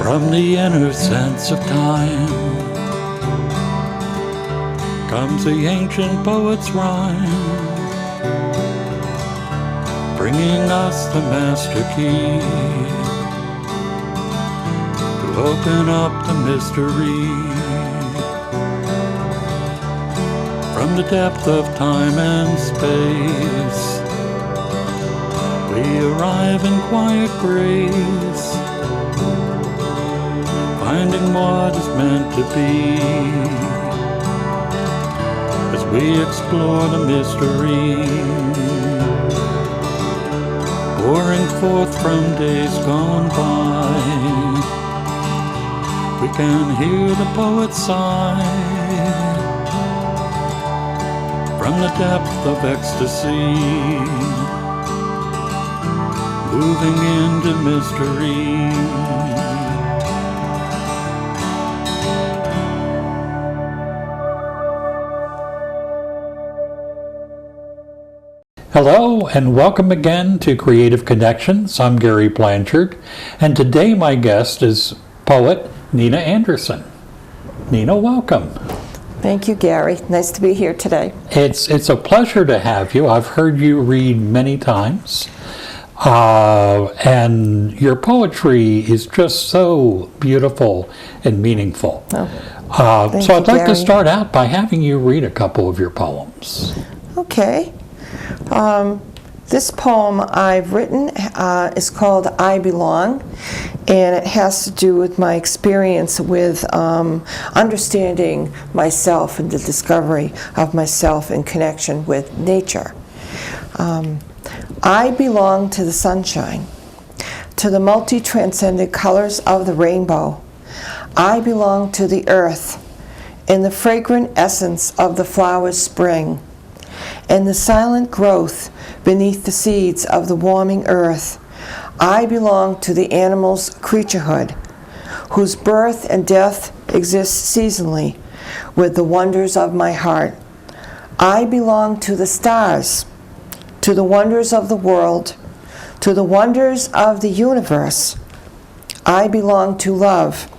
From the inner sense of time comes the ancient poet's rhyme, bringing us the master key to open up the mystery. From the depth of time and space, we arrive in quiet grace, finding what is meant to be as we explore the mystery, pouring forth from days gone by. We can hear the poet sigh from the depth of ecstasy, moving into mystery. Hello and welcome again to Creative Connections. I'm Gary Blanchard, and today my guest is poet Nina Andersen. Nina, welcome. Thank you, Gary. Nice to be here today. It's a pleasure to have you. I've heard you read many times, and your poetry is just so beautiful and meaningful. So I'd like to start out by having you read a couple of your poems. Okay. This poem I've written is called I Belong, and it has to do with my experience with understanding myself and the discovery of myself in connection with nature. I belong to the sunshine, to the multi-transcendent colors of the rainbow. I belong to the earth, in the fragrant essence of the flower's spring, and the silent growth beneath the seeds of the warming earth. I belong to the animal's creaturehood, whose birth and death exist seasonally with the wonders of my heart. I belong to the stars, to the wonders of the world, to the wonders of the universe. I belong to love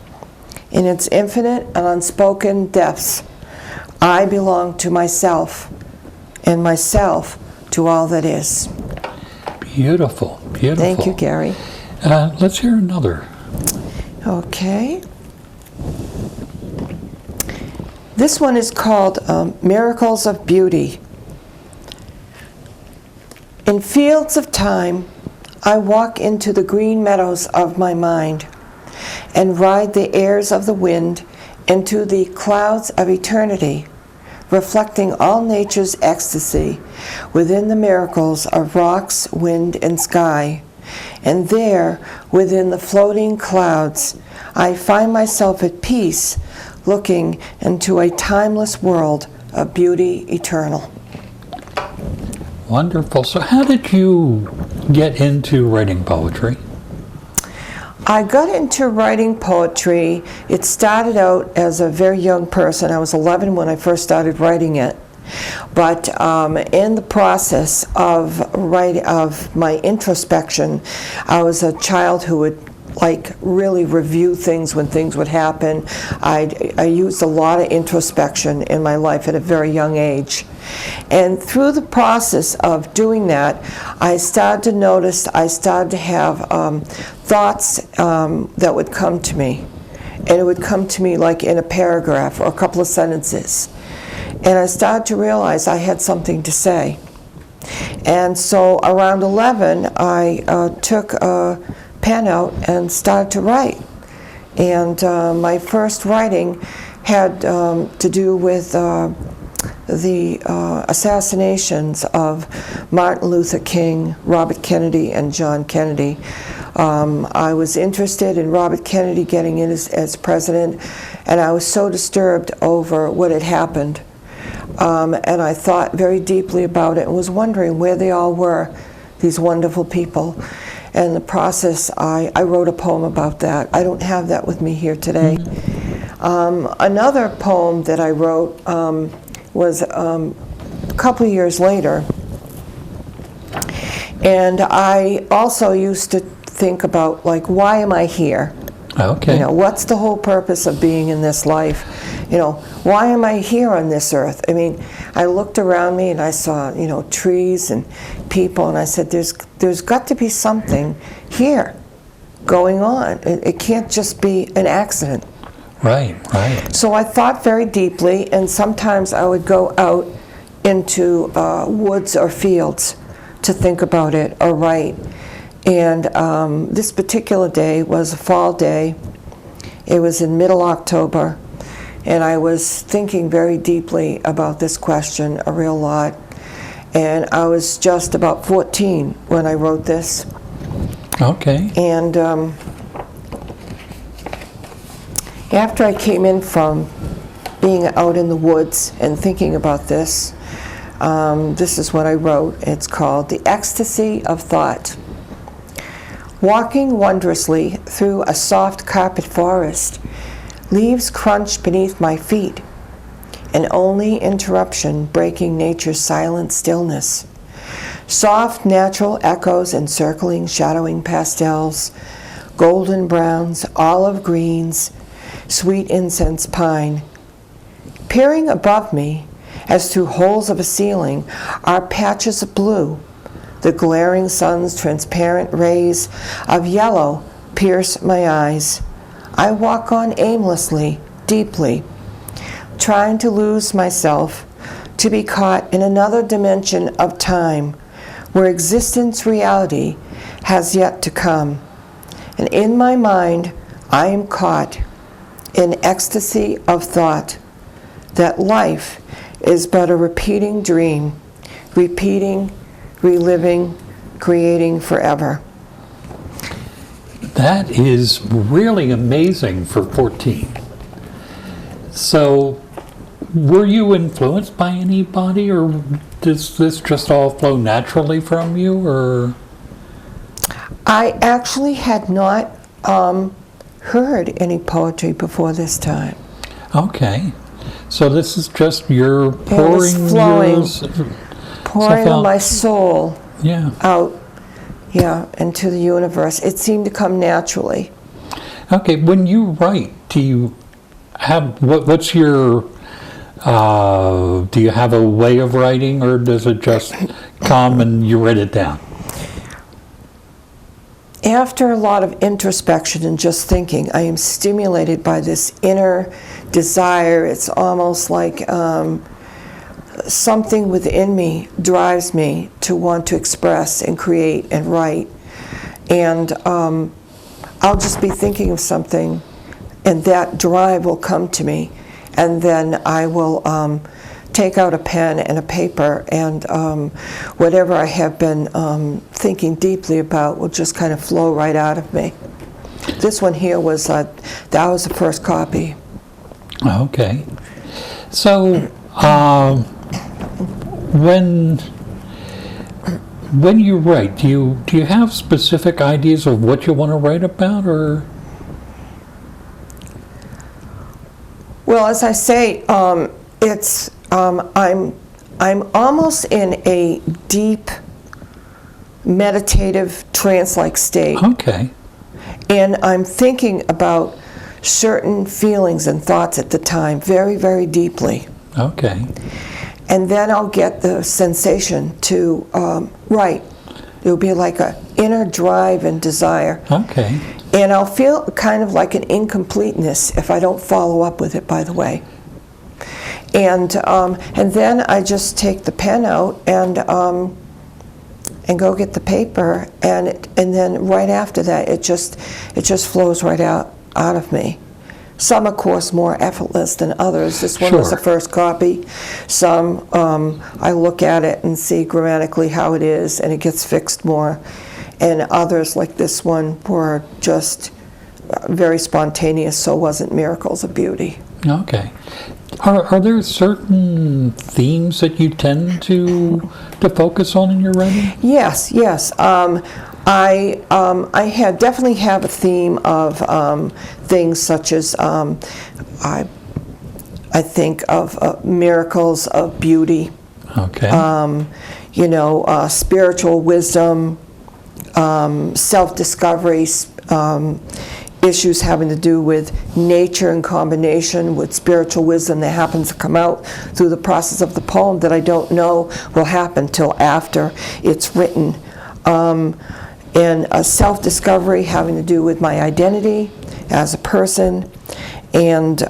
in its infinite and unspoken depths. I belong to myself, and myself to all that is. Beautiful, beautiful. Thank you, Gary. Let's hear another. Okay. This one is called Miracles of Beauty. In fields of time, I walk into the green meadows of my mind and ride the airs of the wind into the clouds of eternity, reflecting all nature's ecstasy within the miracles of rocks, wind, and sky. And there, within the floating clouds, I find myself at peace, looking into a timeless world of beauty eternal. Wonderful. So how did you get into writing poetry? I got into writing poetry. It started out as a very young person. I was 11 when I first started writing it. But in the process of my introspection, I was a child who would really review things when things would happen. I used a lot of introspection in my life at a very young age. And through the process of doing that, I started to notice, I started to have thoughts that would come to me. And it would come to me like in a paragraph or a couple of sentences. And I started to realize I had something to say. And so around 11, I took a pen out and started to write. And my first writing had to do with the assassinations of Martin Luther King, Robert Kennedy, and John Kennedy. I was interested in Robert Kennedy getting in as president, and I was so disturbed over what had happened. And I thought very deeply about it and was wondering where they all were, these wonderful people. And in the process, I wrote a poem about that. I don't have that with me here today. Another poem that I wrote was a couple of years later. And I also used to think about, like, why am I here? Okay. You know, what's the whole purpose of being in this life? You know, why am I here on this earth? I mean, I looked around me and I saw, you know, trees and people, and I said, there's got to be something here going on. It can't just be an accident. Right, right. So I thought very deeply, and sometimes I would go out into woods or fields to think about it or write. And this particular day was a fall day. It was in middle October, and I was thinking very deeply about this question a real lot. And I was just about 14 when I wrote this. Okay. And after I came in from being out in the woods and thinking about this, this is what I wrote. It's called The Ecstasy of Thought. Walking wondrously through a soft carpet forest, leaves crunch beneath my feet, an only interruption breaking nature's silent stillness. Soft natural echoes encircling shadowing pastels, golden browns, olive greens, sweet incense pine. Peering above me, as through holes of a ceiling, are patches of blue. The glaring sun's transparent rays of yellow pierce my eyes. I walk on aimlessly, deeply, trying to lose myself, to be caught in another dimension of time, where existence reality has yet to come. And in my mind, I am caught in ecstasy of thought, that life is but a repeating dream, repeating, reliving, creating forever. That is really amazing for 14. So, were you influenced by anybody, or does this just all flow naturally from you, or? I actually had not heard any poetry before this time. Okay. So this is just your It was pouring flowing, yours- pouring out. my soul Yeah. out, into the universe. It seemed to come naturally. Okay. When you write, do you have what's your do you have a way of writing, or does it just come and you write it down? After a lot of introspection and just thinking, I am stimulated by this inner desire. It's almost like something within me drives me to want to express and create and write. And I'll just be thinking of something, and that drive will come to me. And then I will take out a pen and a paper, and whatever I have been thinking deeply about will just kind of flow right out of me. This one here was, that was the first copy. Okay. So, when you write, do you have specific ideas of what you want to write about, or? Well, as I say, it's I'm almost in a deep meditative trance-like state. Okay. And I'm thinking about certain feelings and thoughts at the time very, very deeply. Okay. And then I'll get the sensation to write. It'll be like an inner drive and desire. Okay. And I'll feel kind of like an incompleteness if I don't follow up with it, by the way. And then I just take the pen out and go get the paper, and then right after that, it just flows right out of me. Some, of course, more effortless than others. This one was the Sure. first copy. Some, I look at it and see grammatically how it is, and it gets fixed more. And others, like this one, were just very spontaneous, so wasn't miracles of beauty. Okay. Are there certain themes that you tend to focus on in your writing? Yes. I definitely have a theme of things such as I think of miracles of beauty. Okay. Spiritual wisdom, self-discovery, issues having to do with nature in combination with spiritual wisdom that happens to come out through the process of the poem that I don't know will happen till after it's written. And a self-discovery having to do with my identity as a person, and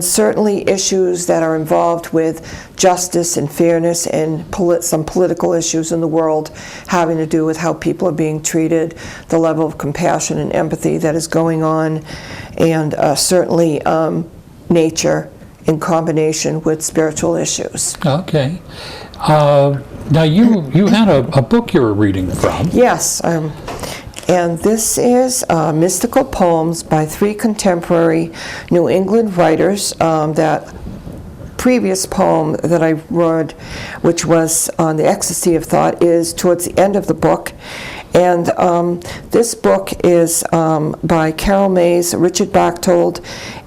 certainly issues that are involved with justice and fairness and some political issues in the world having to do with how people are being treated, the level of compassion and empathy that is going on, and certainly nature in combination with spiritual issues. Okay. Now you had a book you were reading from. Yes, and this is mystical poems by 3 contemporary New England writers. That previous poem that I read, which was on the ecstasy of thought, is towards the end of the book. And this book is by Carol Mays, Richard Bachtold,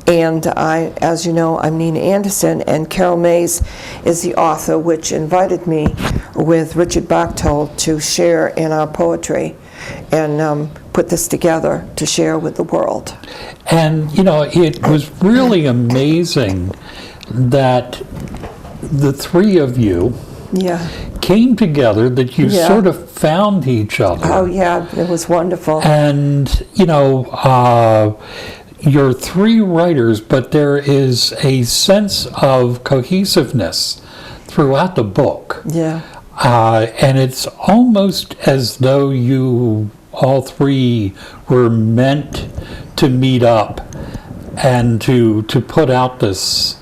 and as you know, I'm Nina Andersen, and Carol Mays is the author, which invited me with Richard Bachtold to share in our poetry and put this together to share with the world. And, it was really amazing that the 3 of you came together, that you sort of found each other. Oh, yeah, it was wonderful. And, you're 3 writers, but there is a sense of cohesiveness throughout the book. Yeah. And it's almost as though you all 3 were meant to meet up and to put out this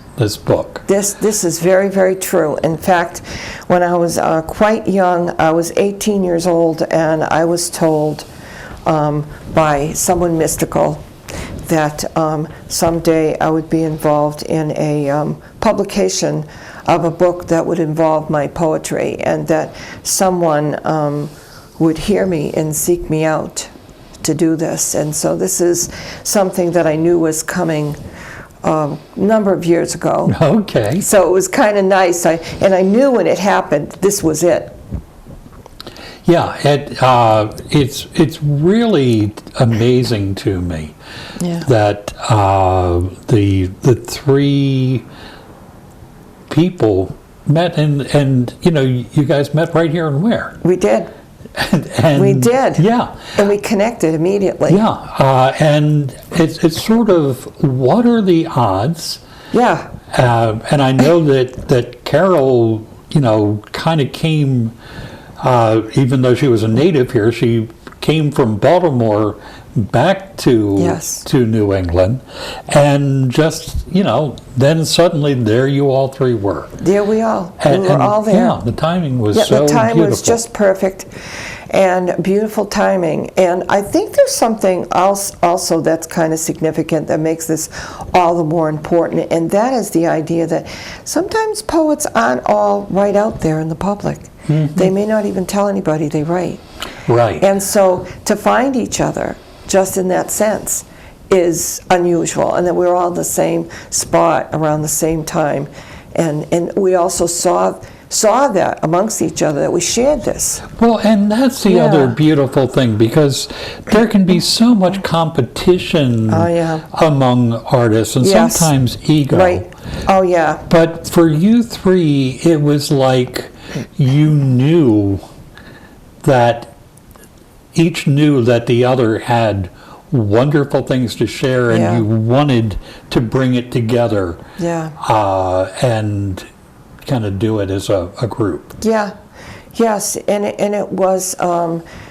book. This is very, very true. In fact, when I was quite young, I was 18 years old, and I was told by someone mystical that someday I would be involved in a publication of a book that would involve my poetry, and that someone would hear me and seek me out to do this. And so this is something that I knew was coming a number of years ago. Okay. So it was kind of nice. And I knew when it happened, this was it. Yeah, it's really amazing to me that the 3 people met, and you guys met right here in Ware. We did. And we did. Yeah. And we connected immediately. Yeah. And it's sort of, what are the odds? Yeah. And I know that Carol, kind of came, even though she was a native here, she came from Baltimore back to New England, and just then suddenly there you all 3 were. There we all. We were all there. Yeah, the timing was so the time beautiful. was just perfect, and beautiful timing. And I think there's something else also that's kind of significant that makes this all the more important, and that is the idea that sometimes poets aren't all right out there in the public. Mm-hmm. They may not even tell anybody they write. Right. And so to find each other just in that sense is unusual, and that we're all in the same spot around the same time, and we also saw that amongst each other, that we shared this. Well, and that's the other beautiful thing, because there can be so much competition among artists, and sometimes ego. Right. Oh yeah. But for you 3, it was like you knew that each knew that the other had wonderful things to share, and you wanted to bring it together and kind of do it as a group. Yeah, yes, and it was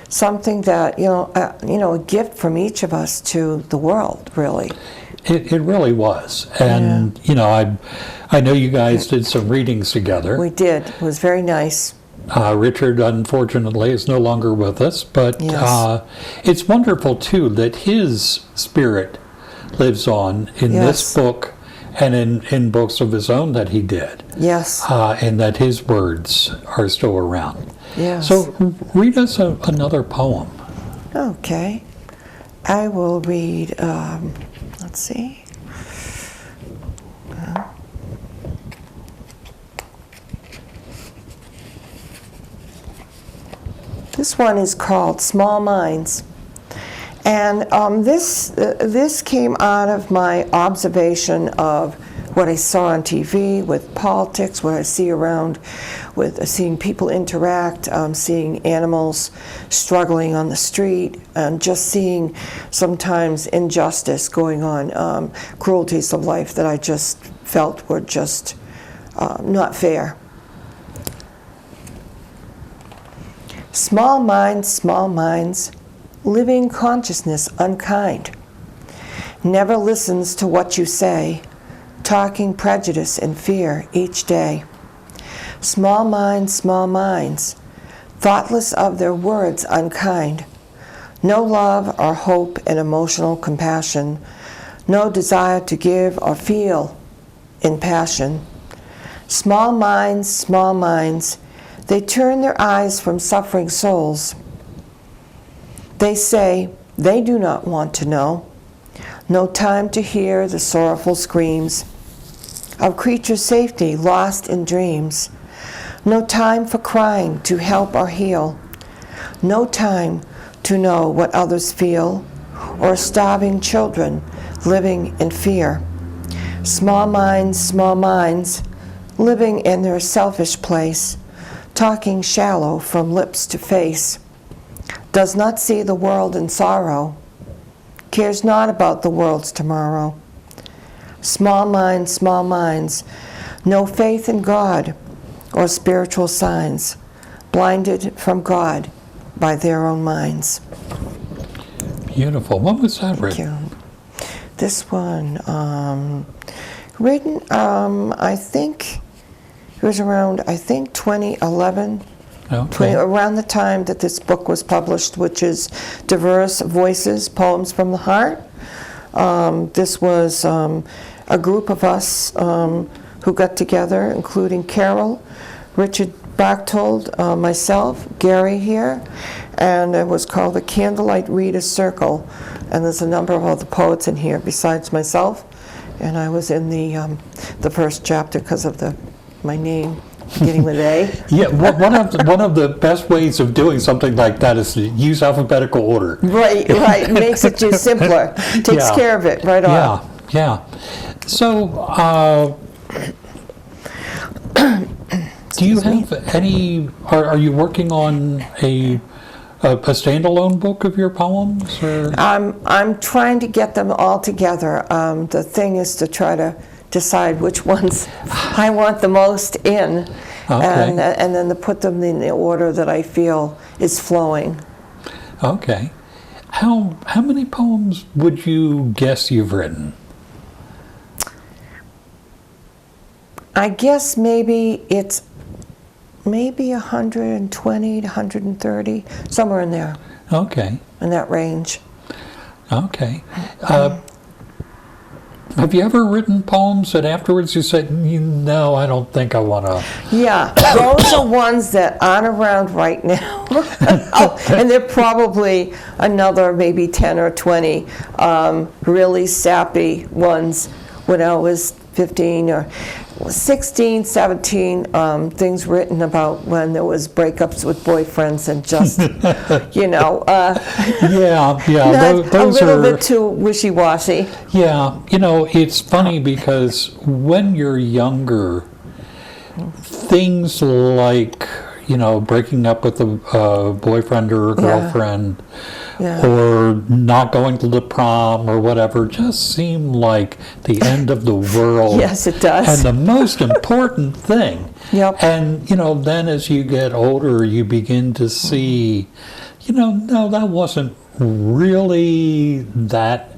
something that a gift from each of us to the world, really. It really was, and I know you guys did some readings together. We did. It was very nice. Richard, unfortunately, is no longer with us, but it's wonderful, too, that his spirit lives on in this book and in books of his own that he did. Yes. And that his words are still around. Yes. So read us another poem. Okay. I will read, let's see. This one is called Small Minds, And this came out of my observation of what I saw on TV with politics, what I see around with seeing people interact, seeing animals struggling on the street, and just seeing sometimes injustice going on, cruelties of life that I just felt were just not fair. Small minds, living consciousness unkind, never listens to what you say, talking prejudice and fear each day. Small minds, thoughtless of their words unkind, no love or hope and emotional compassion, no desire to give or feel in passion. Small minds, they turn their eyes from suffering souls. They say they do not want to know. No time to hear the sorrowful screams of creatures' safety lost in dreams. No time for crying to help or heal. No time to know what others feel, or starving children living in fear. Small minds, living in their selfish place, talking shallow from lips to face, does not see the world in sorrow, cares not about the world's tomorrow. Small minds, no faith in God or spiritual signs, blinded from God by their own minds. Beautiful. When was that written? Thank you. This one, written, I think it was around, 2011. Okay. Around the time that this book was published, which is Diverse Voices, Poems from the Heart. This was a group of us who got together, including Carol, Richard Bachtold, myself, Gary here, and it was called the Candlelight Readers Circle. And there's a number of other poets in here besides myself, and I was in the first chapter because of my name. Beginning with A. Yeah, one of the best ways of doing something like that is to use alphabetical order. Right. Makes it just simpler. Takes care of it right on. Yeah. So, do you have any? Are you working on a standalone book of your poems? Or? I'm trying to get them all together. The thing is to try to decide which ones I want the most in, and then to put them in the order that I feel is flowing. Okay. How many poems would you guess you've written? I guess maybe it's 120 to 130, somewhere in there. Okay. In that range. Okay. Have you ever written poems that afterwards you said, no, I don't think I want to? Yeah, those are ones that aren't around right now. And they're probably another maybe 10 or 20 really sappy ones when I was 15 or 16, 17, things written about when there was breakups with boyfriends and just, those a little are bit too wishy-washy. Yeah, it's funny because when you're younger, things like, breaking up with a boyfriend or a girlfriend, or not going to the prom or whatever, just seem like the end of the world. Yes, it does. And the most important thing. Yep. And, then as you get older, you begin to see, no, that wasn't really that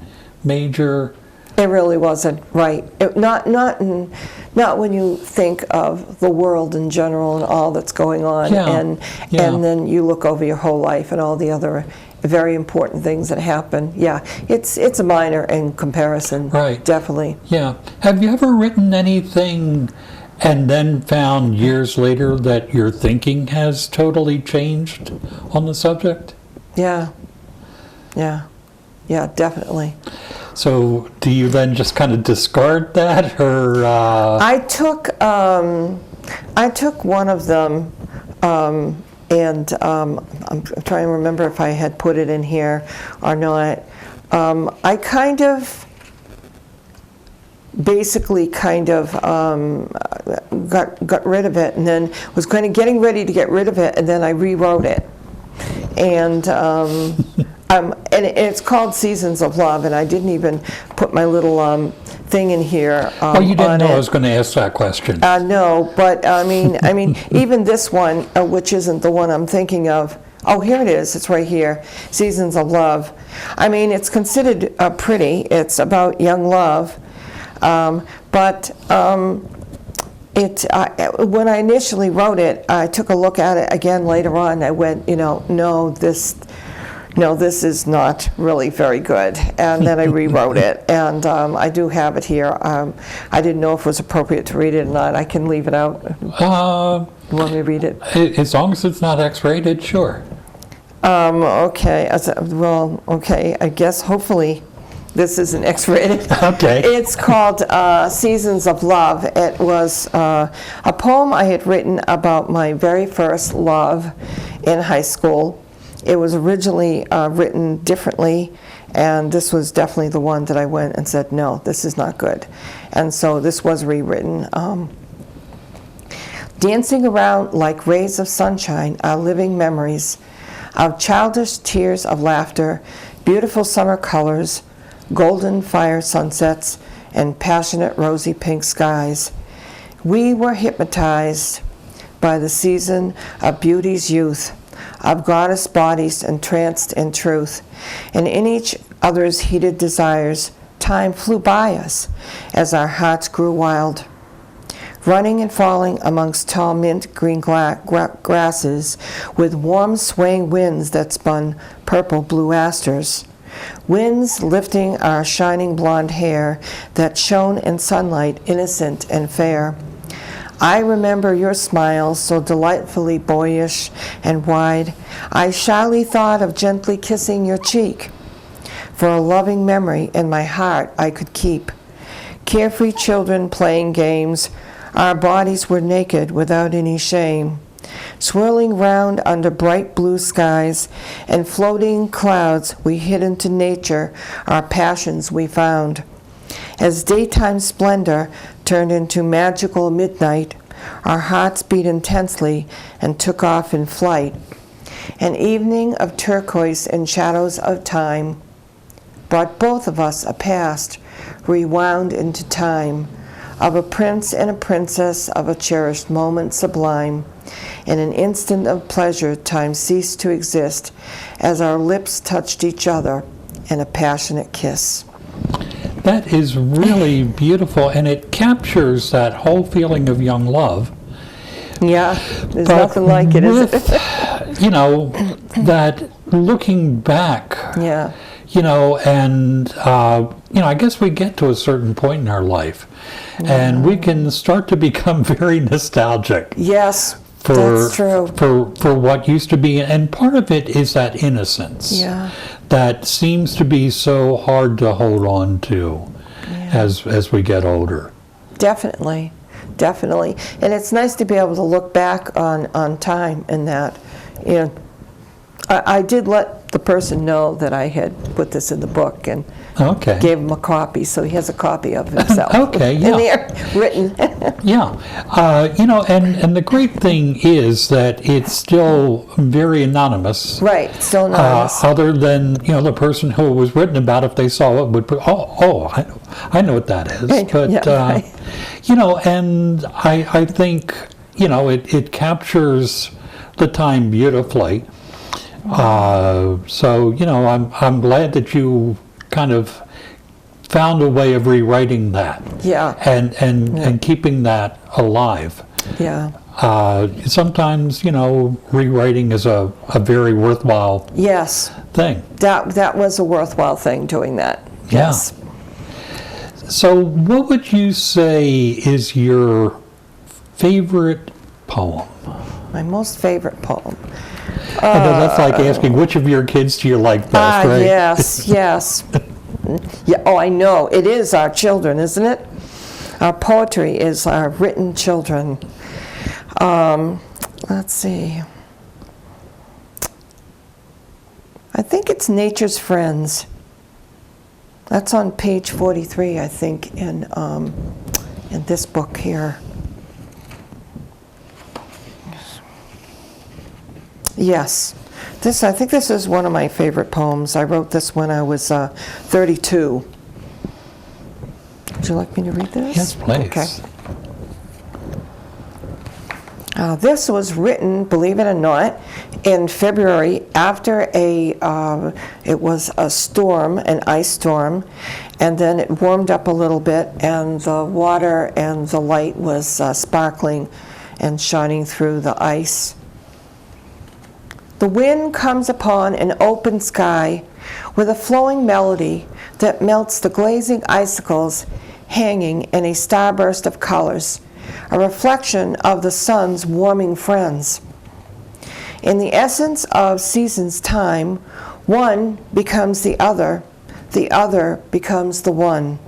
major. It really wasn't, right. Not when you think of the world in general and all that's going on, and then you look over your whole life and all the other very important things that happen. Yeah, it's a minor in comparison. Right. Definitely. Yeah. Have you ever written anything and then found years later that your thinking has totally changed on the subject? Yeah, definitely. So do you then just kind of discard that, or? I took one of them and I'm trying to remember if I had put it in here or not. I kind of basically got rid of it, and then was getting ready to get rid of it, and then I rewrote it. And and it's called Seasons of Love, and I didn't even put my little thing in here. Oh, you didn't know I was going to ask that question. No, but I mean, even this one, which isn't the one I'm thinking of. Oh, here it is. It's right here. Seasons of Love. I mean, it's considered pretty. It's about young love, but when I initially wrote it, I took a look at it again later on. And I went, no, this is not really very good. And then I rewrote it, and I do have it here. I didn't know if it was appropriate to read it or not. I can leave it out. You want me to read it? As long as it's not X-rated, sure. Okay. Well, okay. I guess hopefully this isn't X-rated. Okay. It's called Seasons of Love. It was a poem I had written about my very first love in high school. It was originally written differently, and this was definitely the one that I went and said, no, this is not good. And so this was rewritten. Dancing around like rays of sunshine are living memories of childish tears of laughter, beautiful summer colors, golden fire sunsets, and passionate rosy pink skies. We were hypnotized by the season of beauty's youth, of goddess bodies entranced in truth, and in each other's heated desires, time flew by us as our hearts grew wild. Running and falling amongst tall mint green grasses with warm swaying winds that spun purple blue asters. Winds lifting our shining blonde hair that shone in sunlight innocent and fair. I remember your smile so delightfully boyish and wide. I shyly thought of gently kissing your cheek, for a loving memory in my heart I could keep. Carefree children playing games, our bodies were naked without any shame, swirling round under bright blue skies and floating clouds we hid into nature, our passions we found. As daytime splendor turned into magical midnight, our hearts beat intensely and took off in flight. An evening of turquoise and shadows of time brought both of us a past rewound into time, of a prince and a princess, of a cherished moment sublime. In an instant of pleasure, time ceased to exist as our lips touched each other in a passionate kiss. That is really beautiful, and it captures that whole feeling of young love. Yeah, there's nothing like it, is it? That looking back, yeah. And I guess we get to a certain point in our life, and we can start to become very nostalgic. Yes, that's true. For what used to be, and part of it is that innocence. Yeah. That seems to be so hard to hold on to as we get older. Definitely. And it's nice to be able to look back on time and that. I did let the person know that I had put this in the book and gave him a copy, so he has a copy of himself. Okay, yeah. In there, written. Yeah. And the great thing is that it's still very anonymous. Right, still anonymous. Other than, the person who was written about, if they saw it, would put, I know what that is. But, right. And I think, it captures the time beautifully. So, I'm glad that you kind of found a way of rewriting that. Yeah. And keeping that alive. Yeah. Sometimes, rewriting is a very worthwhile thing. That was a worthwhile thing, doing that. Yes. Yeah. So what would you say is your favorite poem? My most favorite poem. I know that's like asking which of your kids do you like best, right? Yes. Yeah. Oh, I know. It is our children, isn't it? Our poetry is our written children. Let's see. I think it's Nature's Friends. That's on page 43, I think, in this book here. Yes. I think this is one of my favorite poems. I wrote this when I was 32. Would you like me to read this? Yes, please. Okay. This was written, believe it or not, in February after it was a storm, an ice storm, and then it warmed up a little bit, and the water and the light was sparkling and shining through the ice. The wind comes upon an open sky with a flowing melody that melts the glazing icicles hanging in a starburst of colors, a reflection of the sun's warming friends. In the essence of season's time, one becomes the other becomes the one.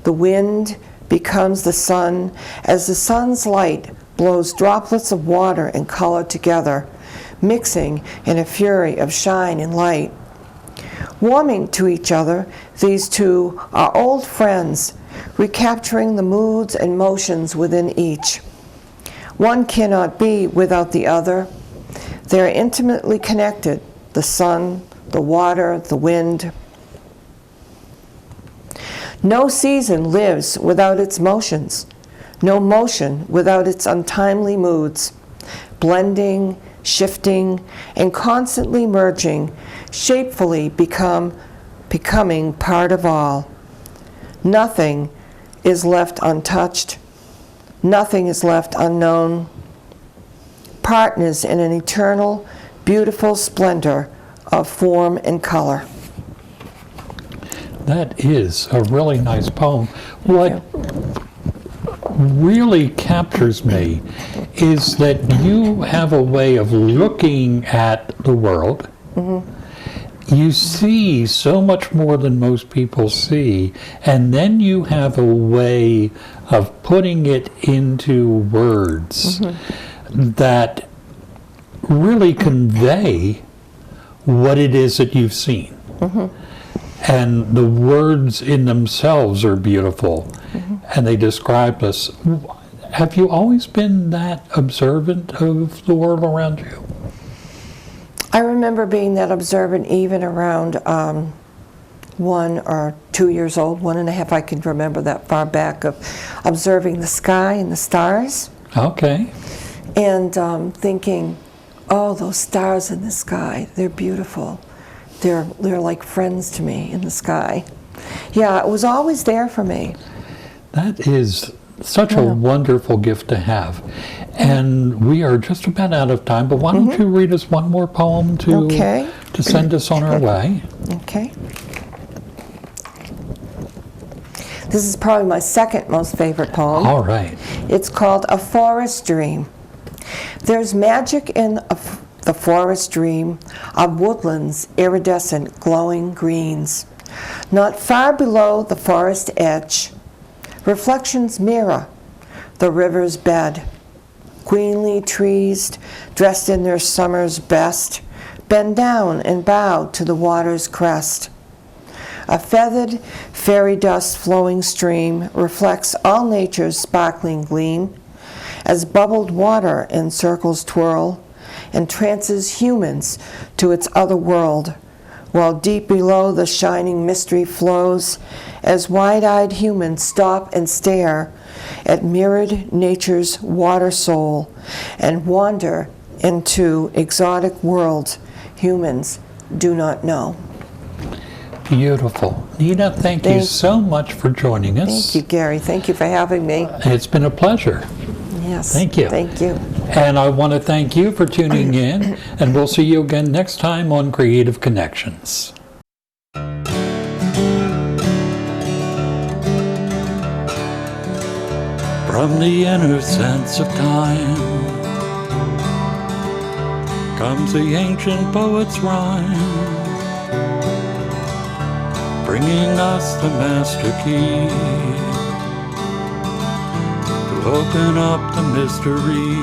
The wind becomes the sun as the sun's light blows droplets of water and color together, mixing in a fury of shine and light. Warming to each other, these two are old friends, recapturing the moods and motions within each. One cannot be without the other. They are intimately connected, the sun, the water, the wind. No season lives without its motions, no motion without its untimely moods, blending, shifting, and constantly merging, shapefully becoming part of all. Nothing is left untouched. Nothing is left unknown. Partners in an eternal, beautiful splendor of form and color. That is a really nice poem. What really captures me is that you have a way of looking at the world. You see so much more than most people see, and then you have a way of putting it into words that really convey what it is that you've seen. And the words in themselves are beautiful, and they describe us. Have you always been that observant of the world around you? I remember being that observant even around 1 or 2 years old, 1.5. I can remember that far back, of observing the sky and the stars. Okay. And thinking, oh, those stars in the sky, they're beautiful. They're like friends to me in the sky. Yeah, it was always there for me. That is such a wonderful gift to have. And we are just about out of time, but why don't you read us one more poem to send us on our way? Okay. This is probably my second most favorite poem. All right. It's called A Forest Dream. There's magic in the forest dream of woodlands, iridescent, glowing greens. Not far below the forest edge, reflections mirror the river's bed. Queenly trees, dressed in their summer's best, bend down and bow to the water's crest. A feathered, fairy dust flowing stream reflects all nature's sparkling gleam, as bubbled water in circles twirl, entrances humans to its other world, while deep below the shining mystery flows, as wide-eyed humans stop and stare at mirrored nature's water soul and wander into exotic worlds humans do not know. Beautiful. Nina, thank you so much for joining us. Thank you, Gary. Thank you for having me. It's been a pleasure. Yes. Thank you. Thank you. And I want to thank you for tuning in, and we'll see you again next time on Creative Connections. From the inner sense of time comes the ancient poet's rhyme, bringing us the master key to open up the mystery